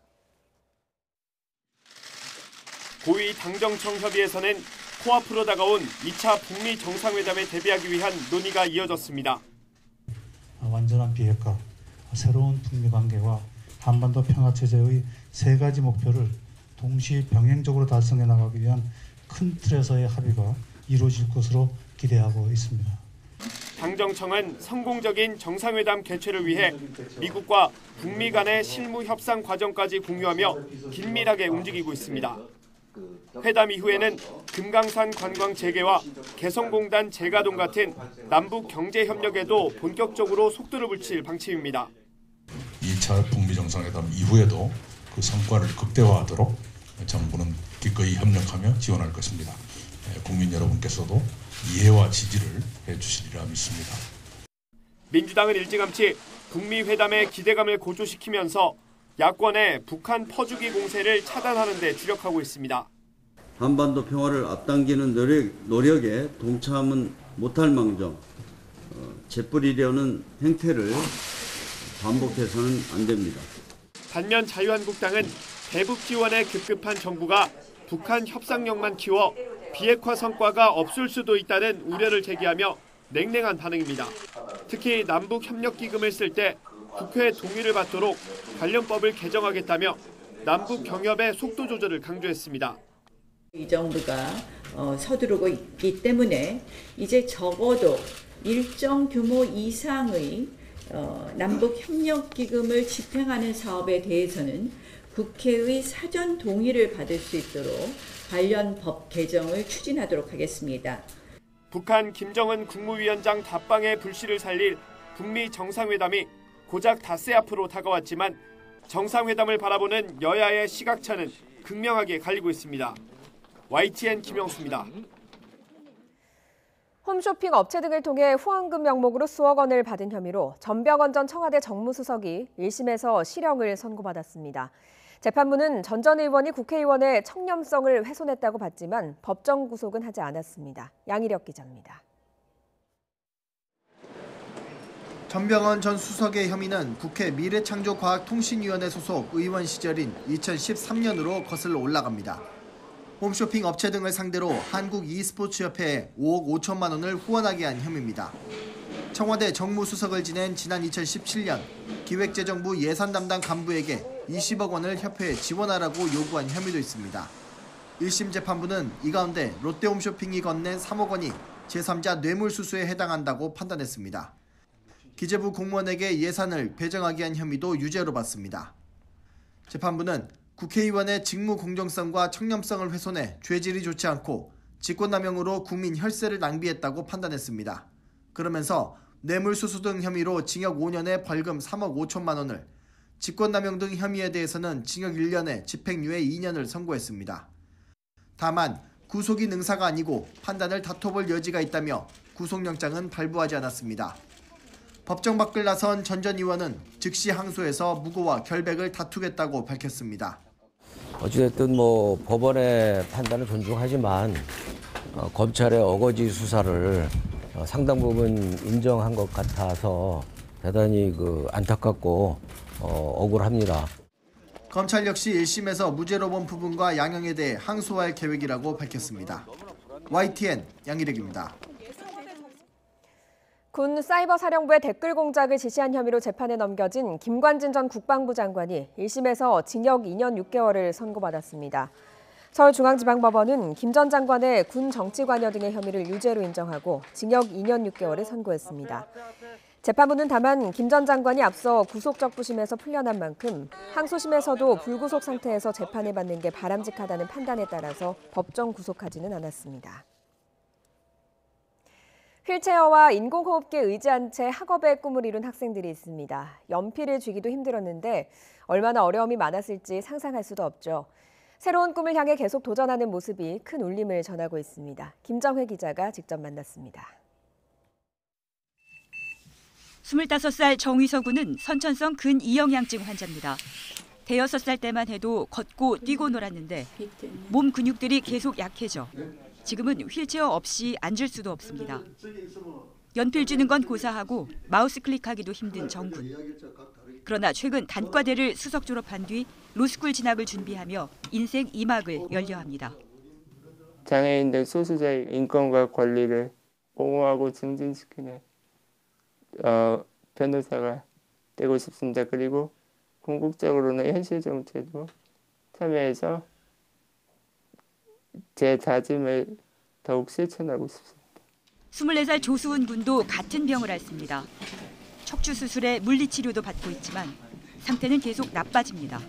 고위 당정청 협의에서는 코앞으로 다가온 2차 북미 정상회담에 대비하기 위한 논의가 이어졌습니다. 완전한 비핵화, 새로운 북미 관계와 한반도 평화체제의 세 가지 목표를 동시 병행적으로 달성해 나가기 위한 큰 틀에서의 합의가 이루어질 것으로 기대하고 있습니다. 당정청은 성공적인 정상회담 개최를 위해 미국과 북미 간의 실무 협상 과정까지 공유하며 긴밀하게 움직이고 있습니다. 회담 이후에는 금강산 관광 재개와 개성공단 재가동 같은 남북 경제 협력에도 본격적으로 속도를 붙일 방침입니다. 2차 북미 정상회담 이후에도 그 성과를 극대화하도록 정부는 기꺼이 협력하며 지원할 것입니다. 국민 여러분께서도 이해와 지지를 해주시리라 믿습니다. 민주당은 일찌감치 북미 회담의 기대감을 고조시키면서 야권의 북한 퍼주기 공세를 차단하는 데 주력하고 있습니다. 한반도 평화를 앞당기는 노력에 동참은 못할 망정 재뿌리려는 행태를 반복해서는 안 됩니다. 반면 자유한국당은 대북 지원에 급급한 정부가 북한 협상력만 키워 비핵화 성과가 없을 수도 있다는 우려를 제기하며 냉랭한 반응입니다. 특히 남북협력기금을 쓸 때 국회 동의를 받도록 관련법을 개정하겠다며 남북 경협의 속도 조절을 강조했습니다. 이 정부가 서두르고 있기 때문에 이제 적어도 일정 규모 이상의 남북협력기금을 집행하는 사업에 대해서는 국회의 사전 동의를 받을 수 있도록 관련 법 개정을 추진하도록 하겠습니다. 북한 김정은 국무위원장 답방의 불씨를 살릴 북미 정상회담이 고작 닷새 앞으로 다가왔지만 정상회담을 바라보는 여야의 시각차는 극명하게 갈리고 있습니다. YTN 김영수입니다. 홈쇼핑 업체 등을 통해 후원금 명목으로 수억 원을 받은 혐의로 전병헌 전 청와대 정무수석이 1심에서 실형을 선고받았습니다. 재판부는 전 의원이 국회의원의 청렴성을 훼손했다고 봤지만 법정 구속은 하지 않았습니다. 양희력 기자입니다. 전병헌 전 수석의 혐의는 국회 미래창조과학통신위원회 소속 의원 시절인 2013년으로 거슬러 올라갑니다. 홈쇼핑 업체 등을 상대로 한국 e스포츠협회에 5억 5천만 원을 후원하게 한 혐의입니다. 청와대 정무수석을 지낸 지난 2017년 기획재정부 예산 담당 간부에게 20억 원을 협회에 지원하라고 요구한 혐의도 있습니다. 1심 재판부는 이 가운데 롯데홈쇼핑이 건넨 3억 원이 제3자 뇌물수수에 해당한다고 판단했습니다. 기재부 공무원에게 예산을 배정하게 한 혐의도 유죄로 봤습니다. 재판부는 국회의원의 직무 공정성과 청렴성을 훼손해 죄질이 좋지 않고 직권남용으로 국민 혈세를 낭비했다고 판단했습니다. 그러면서 뇌물수수 등 혐의로 징역 5년에 벌금 3억 5천만 원을, 직권남용 등 혐의에 대해서는 징역 1년에 집행유예 2년을 선고했습니다. 다만 구속이 능사가 아니고 판단을 다퉈볼 여지가 있다며 구속영장은 발부하지 않았습니다. 법정 밖을 나선 전 의원은 즉시 항소해서 무고와 결백을 다투겠다고 밝혔습니다. 어찌됐든 법원의 판단을 존중하지만 검찰의 어거지 수사를 상당 부분 인정한 것 같아서 대단히 안타깝고 억울합니다. 검찰 역시 1심에서 무죄로 본 부분과 양형에 대해 항소할 계획이라고 밝혔습니다. YTN 양희력입니다. 군 사이버사령부의 댓글 공작을 지시한 혐의로 재판에 넘겨진 김관진 전 국방부 장관이 1심에서 징역 2년 6개월을 선고받았습니다. 서울중앙지방법원은 김 전 장관의 군 정치관여 등의 혐의를 유죄로 인정하고 징역 2년 6개월을 선고했습니다. 재판부는 다만 김 전 장관이 앞서 구속적부심에서 풀려난 만큼 항소심에서도 불구속 상태에서 재판을 받는 게 바람직하다는 판단에 따라서 법정 구속하지는 않았습니다. 휠체어와 인공호흡기에 의지한 채 학업의 꿈을 이룬 학생들이 있습니다. 연필을 쥐기도 힘들었는데 얼마나 어려움이 많았을지 상상할 수도 없죠. 새로운 꿈을 향해 계속 도전하는 모습이 큰 울림을 전하고 있습니다. 김정회 기자가 직접 만났습니다. 25살 정휘서 군은 선천성 근이영양증 환자입니다. 대여섯 살 때만 해도 걷고 뛰고 놀았는데 몸 근육들이 계속 약해져 지금은 휠체어 없이 앉을 수도 없습니다. 연필 쥐는 건 고사하고 마우스 클릭하기도 힘든 정군. 그러나 최근 단과대를 수석 졸업한 뒤 로스쿨 진학을 준비하며 인생 2막을 열려합니다. 장애인들 소수자의 인권과 권리를 보호하고 증진시키는 변호사가 되고 싶습니다. 그리고 궁극적으로는 현실 정치에도 참여해서 제 다짐을 더욱 실천하고 싶습니다. 24살 조수은 군도 같은 병을 앓습니다. 척추 수술에 물리치료도 받고 있지만 상태는 계속 나빠집니다.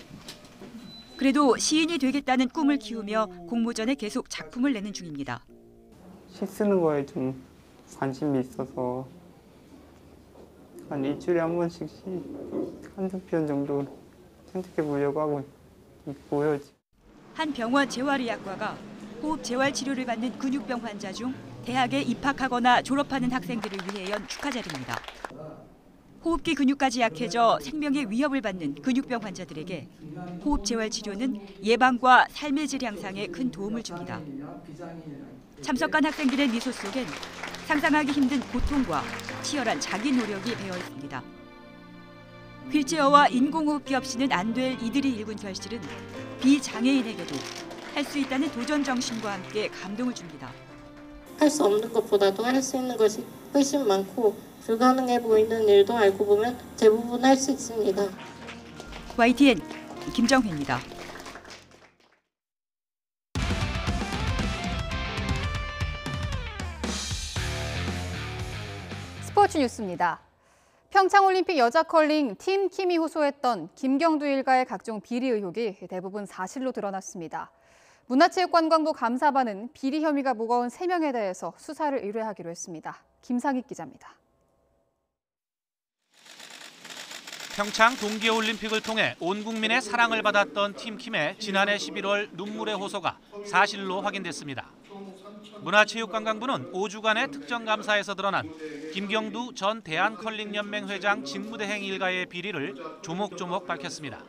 그래도 시인이 되겠다는 꿈을 키우며 공모전에 계속 작품을 내는 중입니다. 시 쓰는 거에 좀 관심이 있어서 한 일주일에 한 번씩 시 한두 편 정도 편집해 보려고 하고 있고요. 한 병원 재활의학과가 호흡 재활 치료를 받는 근육병 환자 중 대학에 입학하거나 졸업하는 학생들을 위해 연 축하자리입니다. 호흡기 근육까지 약해져 생명의 위협을 받는 근육병 환자들에게 호흡 재활 치료는 예방과 삶의 질 향상에 큰 도움을 줍니다. 참석한 학생들의 미소 속엔 상상하기 힘든 고통과 치열한 자기 노력이 배어 있습니다. 휠체어와 인공호흡기 없이는 안 될 이들이 일군 결실은 비장애인에게도 할 수 있다는 도전 정신과 함께 감동을 줍니다. 할 수 없는 것보다도 할 수 있는 것이 훨씬 많고 불가능해 보이는 일도 알고 보면 대부분 할 수 있습니다. YTN 김정혜입니다. 스포츠 뉴스입니다. 평창올림픽 여자 컬링 팀 킴이 호소했던 김경두 일가의 각종 비리 의혹이 대부분 사실로 드러났습니다. 문화체육관광부 감사반은 비리 혐의가 무거운 3명에 대해서 수사를 의뢰하기로 했습니다. 김상익 기자입니다. 평창 동계올림픽을 통해 온 국민의 사랑을 받았던 팀 킴의 지난해 11월 눈물의 호소가 사실로 확인됐습니다. 문화체육관광부는 5주간의 특정감사에서 드러난 김경두 전 대한컬링연맹 회장 직무대행 일가의 비리를 조목조목 밝혔습니다.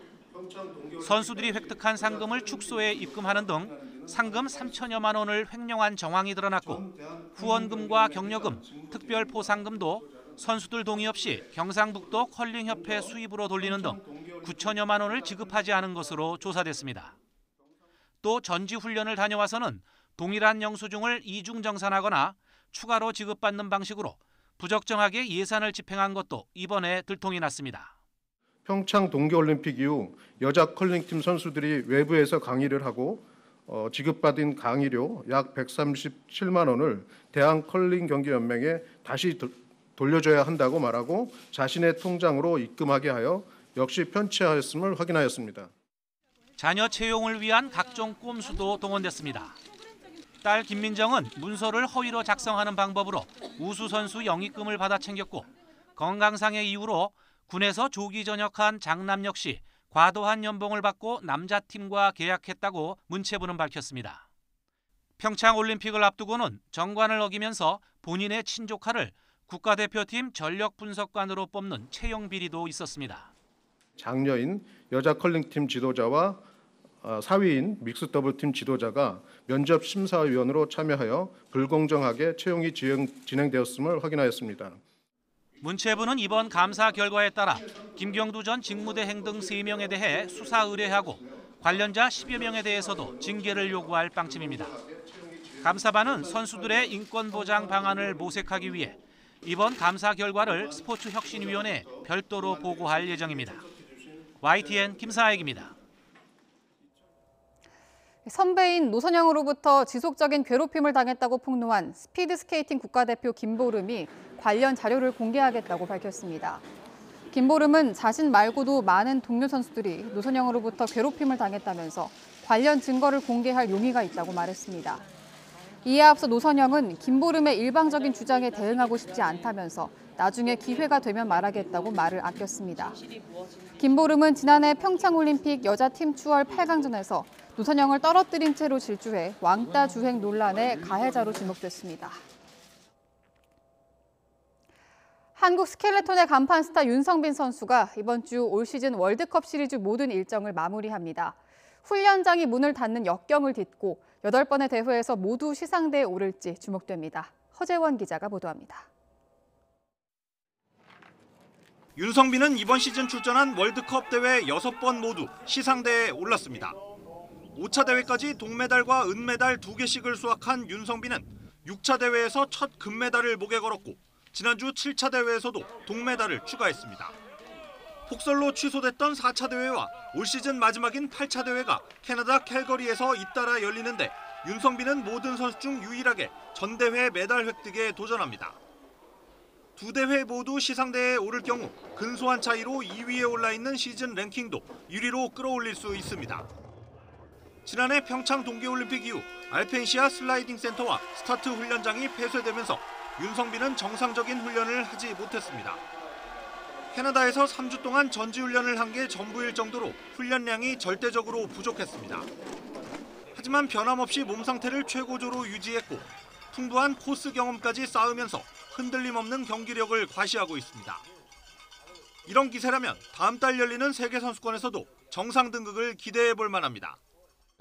선수들이 획득한 상금을 축소에 입금하는 등 상금 3천여만 원을 횡령한 정황이 드러났고 후원금과 격려금, 특별 포상금도 선수들 동의 없이 경상북도 컬링협회 수입으로 돌리는 등 9천여만 원을 지급하지 않은 것으로 조사됐습니다. 또 전지훈련을 다녀와서는 동일한 영수증을 이중정산하거나 추가로 지급받는 방식으로 부적정하게 예산을 집행한 것도 이번에 들통이 났습니다. 평창 동계올림픽 이후 여자 컬링팀 선수들이 외부에서 강의를 하고 지급받은 강의료 약 137만 원을 대한컬링경기연맹에 다시 돌려줘야 한다고 말하고 자신의 통장으로 입금하게 하여 역시 편취하였음을 확인하였습니다. 자녀 채용을 위한 각종 꼼수도 동원됐습니다. 딸 김민정은 문서를 허위로 작성하는 방법으로 우수 선수 영입금을 받아 챙겼고 건강상의 이유로 군에서 조기 전역한 장남 역시 과도한 연봉을 받고 남자팀과 계약했다고 문체부는 밝혔습니다. 평창올림픽을 앞두고는 정관을 어기면서 본인의 친조카를 국가대표팀 전력분석관으로 뽑는 채용 비리도 있었습니다. 장녀인 여자 컬링팀 지도자와 사위인 믹스더블팀 지도자가 면접 심사위원으로 참여하여 불공정하게 채용이 진행되었음을 확인하였습니다. 문체부는 이번 감사 결과에 따라 김경두 전 직무대행 등 3명에 대해 수사 의뢰하고 관련자 10여 명에 대해서도 징계를 요구할 방침입니다. 감사반은 선수들의 인권 보장 방안을 모색하기 위해 이번 감사 결과를 스포츠혁신위원회에 별도로 보고할 예정입니다. YTN 김사익입니다. 선배인 노선영으로부터 지속적인 괴롭힘을 당했다고 폭로한 스피드스케이팅 국가대표 김보름이 관련 자료를 공개하겠다고 밝혔습니다. 김보름은 자신 말고도 많은 동료 선수들이 노선영으로부터 괴롭힘을 당했다면서 관련 증거를 공개할 용의가 있다고 말했습니다. 이에 앞서 노선영은 김보름의 일방적인 주장에 대응하고 싶지 않다면서 나중에 기회가 되면 말하겠다고 말을 아꼈습니다. 김보름은 지난해 평창올림픽 여자팀 추월 8강전에서 노선영을 떨어뜨린 채로 질주해 왕따 주행 논란의 가해자로 지목됐습니다. 한국 스켈레톤의 간판 스타 윤성빈 선수가 이번 주 올 시즌 월드컵 시리즈 모든 일정을 마무리합니다. 훈련장이 문을 닫는 역경을 딛고 8번의 대회에서 모두 시상대에 오를지 주목됩니다. 허재원 기자가 보도합니다. 윤성빈은 이번 시즌 출전한 월드컵 대회 6번 모두 시상대에 올랐습니다. 5차 대회까지 동메달과 은메달 2개씩을 수확한 윤성빈은 6차 대회에서 첫 금메달을 목에 걸었고 지난주 7차 대회에서도 동메달을 추가했습니다. 폭설로 취소됐던 4차 대회와 올 시즌 마지막인 8차 대회가 캐나다 캘거리에서 잇따라 열리는데 윤성빈은 모든 선수 중 유일하게 전대회 메달 획득에 도전합니다. 두 대회 모두 시상대에 오를 경우 근소한 차이로 2위에 올라 있는 시즌 랭킹도 유리로 끌어올릴 수 있습니다. 지난해 평창 동계올림픽 이후 알펜시아 슬라이딩 센터와 스타트 훈련장이 폐쇄되면서 윤성빈은 정상적인 훈련을 하지 못했습니다. 캐나다에서 3주 동안 전지훈련을 한 게 전부일 정도로 훈련량이 절대적으로 부족했습니다. 하지만 변함없이 몸 상태를 최고조로 유지했고 풍부한 코스 경험까지 쌓으면서 흔들림 없는 경기력을 과시하고 있습니다. 이런 기세라면 다음 달 열리는 세계선수권에서도 정상 등극을 기대해 볼 만합니다.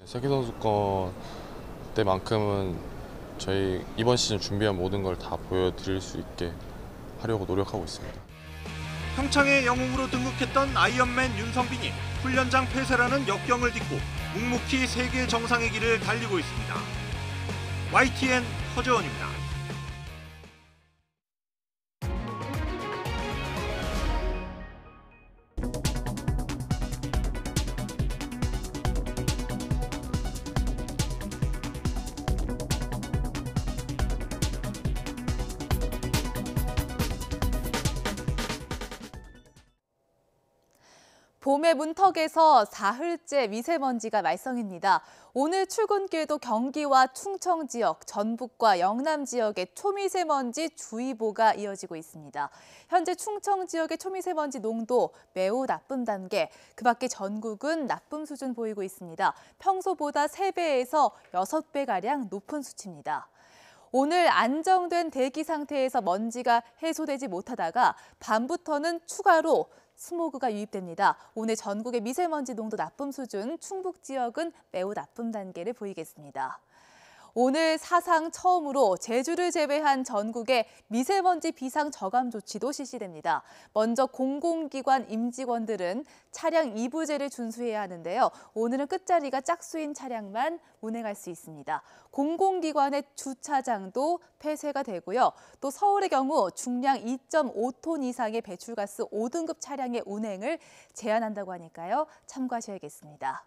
세계선수권 때만큼은 저희 이번 시즌 준비한 모든 걸 다 보여드릴 수 있게 하려고 노력하고 있습니다. 평창의 영웅으로 등극했던 아이언맨 윤성빈이 훈련장 폐쇄라는 역경을 딛고 묵묵히 세계 정상의 길을 달리고 있습니다. YTN 허재원입니다. 봄의 문턱에서 사흘째 미세먼지가 말썽입니다. 오늘 출근길도 경기와 충청 지역, 전북과 영남 지역에 초미세먼지 주의보가 이어지고 있습니다. 현재 충청 지역의 초미세먼지 농도 매우 나쁨 단계, 그 밖에 전국은 나쁨 수준 보이고 있습니다. 평소보다 3배에서 6배가량 높은 수치입니다. 오늘 안정된 대기 상태에서 먼지가 해소되지 못하다가 밤부터는 추가로 스모그가 유입됩니다. 오늘 전국의 미세먼지 농도 나쁨 수준, 충북 지역은 매우 나쁨 단계를 보이겠습니다. 오늘 사상 처음으로 제주를 제외한 전국에 미세먼지 비상 저감 조치도 실시됩니다. 먼저 공공기관 임직원들은 차량 이부제를 준수해야 하는데요. 오늘은 끝자리가 짝수인 차량만 운행할 수 있습니다. 공공기관의 주차장도 폐쇄가 되고요. 또 서울의 경우 중량 2.5톤 이상의 배출가스 5등급 차량의 운행을 제한한다고 하니까요. 참고하셔야겠습니다.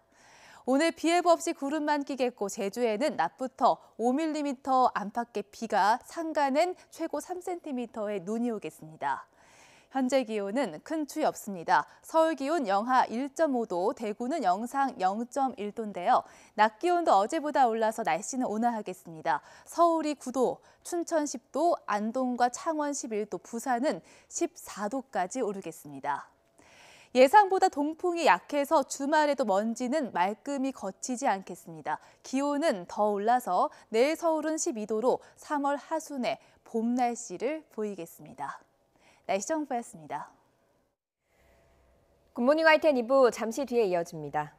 오늘 비 예보 없이 구름만 끼겠고 제주에는 낮부터 5mm 안팎의 비가 상간엔 최고 3cm의 눈이 오겠습니다. 현재 기온은 큰 추위 없습니다. 서울 기온 영하 1.5도, 대구는 영상 0.1도인데요. 낮 기온도 어제보다 올라서 날씨는 온화하겠습니다. 서울이 9도, 춘천 10도, 안동과 창원 11도, 부산은 14도까지 오르겠습니다. 예상보다 동풍이 약해서 주말에도 먼지는 말끔히 거치지 않겠습니다. 기온은 더 올라서 내일 서울은 12도로 3월 하순에 봄 날씨를 보이겠습니다. 날씨 정보였습니다. 굿모닝 YTN 2부 잠시 뒤에 이어집니다.